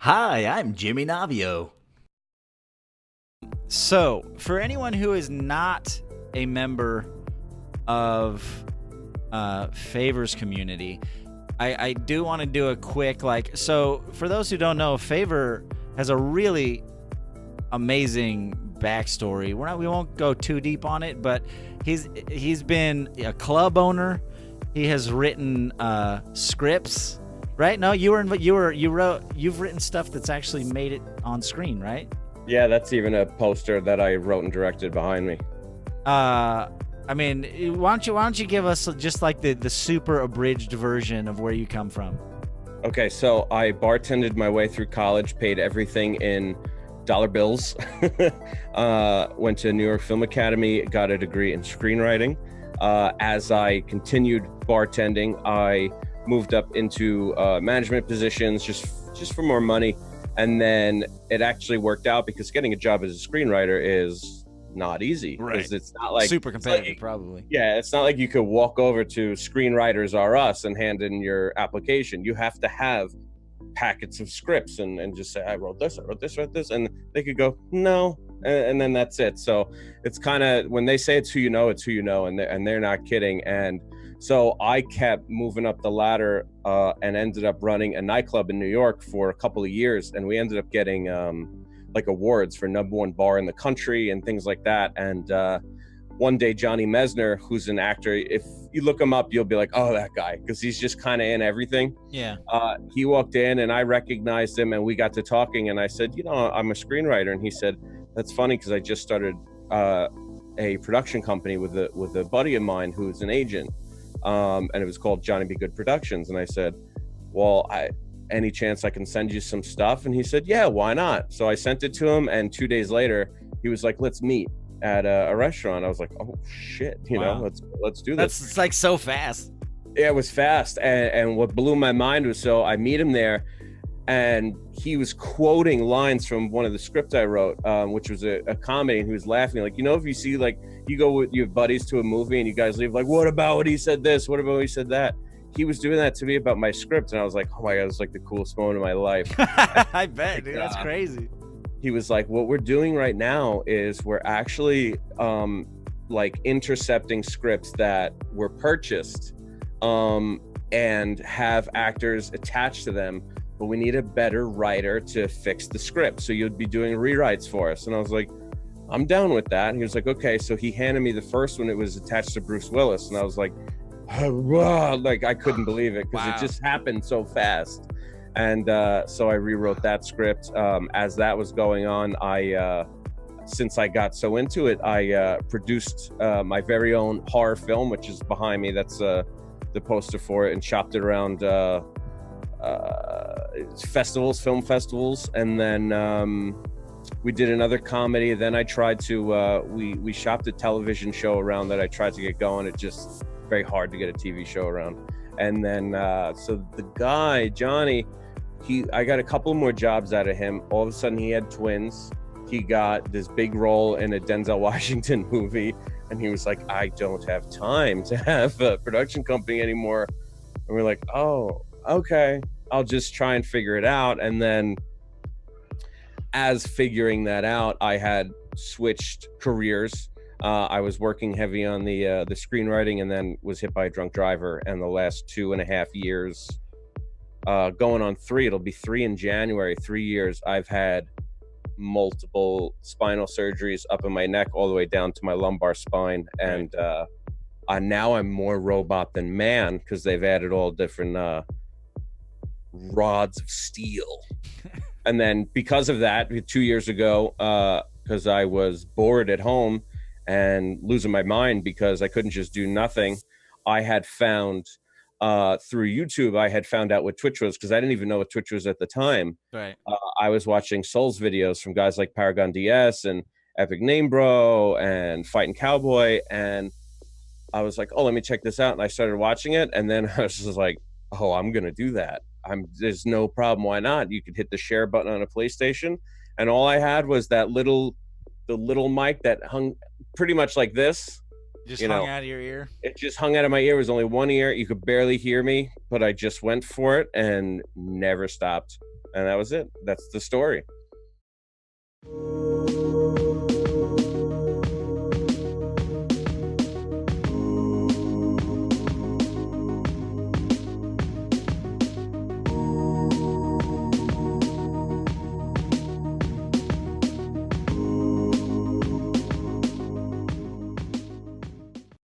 Hi, I'm JimmyNavio. So, for anyone who is not a member of Favor's community, I do want to do a quick so for those who don't know, Favor has a really amazing backstory. We won't go too deep on it, but he's been a club owner. He has written scripts, right? No, you've written stuff that's actually made it on screen, right? Yeah, that's even a poster that I wrote and directed behind me. I mean, why don't you give us just like the super abridged version of where you come from? Okay, so I bartended my way through college, paid everything in dollar bills, went to New York Film Academy, got a degree in screenwriting. As I continued bartending, I moved up into management positions just for more money. And then it actually worked out because getting a job as a screenwriter is not easy. Right. It's not like super competitive, probably. Yeah, it's not like you could walk over to Screenwriters R Us and hand in your application. You have to have packets of scripts and just say, I wrote this, and they could go, no, and then that's it. So it's kind of, when they say it's who you know, and they're not kidding. And so I kept moving up the ladder and ended up running a nightclub in New York for a couple of years, and we ended up getting awards for #1 bar in the country and things like that. And one day Johnny Mesner, who's an actor, if you look him up, you'll be like, oh, that guy, because he's just kind of in everything. Yeah. He walked in and I recognized him and we got to talking, and I said, I'm a screenwriter. And he said, that's funny because I just started a production company with a buddy of mine who's an agent, and it was called Johnny Be Good Productions. And I said, well, any chance I can send you some stuff? And he said, yeah, why not? So I sent it to him, and 2 days later he was like, let's meet at a restaurant. I was like, oh shit, Wow. let's do this. That's like so fast. Yeah, it was fast. And what blew my mind was, so I meet him there and he was quoting lines from one of the scripts I wrote, which was a comedy, and he was laughing like, if you see, like, you go with your buddies to a movie and you guys leave like, what about what he said this, what about what he said that? He was doing that to me about my script, and I was like, oh my God, it's like the coolest moment of my life. I bet, dude. That's crazy. He was like, what we're doing right now is we're actually intercepting scripts that were purchased and have actors attached to them, but we need a better writer to fix the script. So you'd be doing rewrites for us. And I was like, I'm down with that. And he was like, okay. So he handed me the first one. It was attached to Bruce Willis. And I was like, like, I couldn't believe it because It just happened so fast. And so I rewrote that script. As that was going on, since I got so into it, I produced my very own horror film, which is behind me. That's the poster for it, and shopped it around film festivals. And then we did another comedy. Then I tried to, we shopped a television show around that I tried to get going. It just very hard to get a TV show around. And then, so the guy, Johnny, I got a couple more jobs out of him. All of a sudden he had twins. He got this big role in a Denzel Washington movie. And he was like, I don't have time to have a production company anymore. And we're like, oh, okay, I'll just try and figure it out. And then as figuring that out, I had switched careers. I was working heavy on the screenwriting, and then was hit by a drunk driver. And the last 2.5 years, going on 3, it'll be 3 in January, 3 years, I've had multiple spinal surgeries up in my neck all the way down to my lumbar spine. And now I'm more robot than man because they've added all different rods of steel. And then because of that, 2 years ago, because I was bored at home and losing my mind because I couldn't just do nothing, I had found through YouTube, I had found out what Twitch was, because I didn't even know what Twitch was at the time. Right. I was watching Souls videos from guys like Paragon DS and Epic Name Bro and Fighting Cowboy, and I was like, oh, let me check this out. And I started watching it, and then I was just like, oh, I'm gonna do that. There's no problem. Why not? You could hit the share button on a PlayStation, and all I had was the little mic that hung pretty much like this, Just you hung know, out of your ear. it just hung out of my ear. It was only one ear. You could barely hear me, but I just went for it and never stopped. And that was it. That's the story.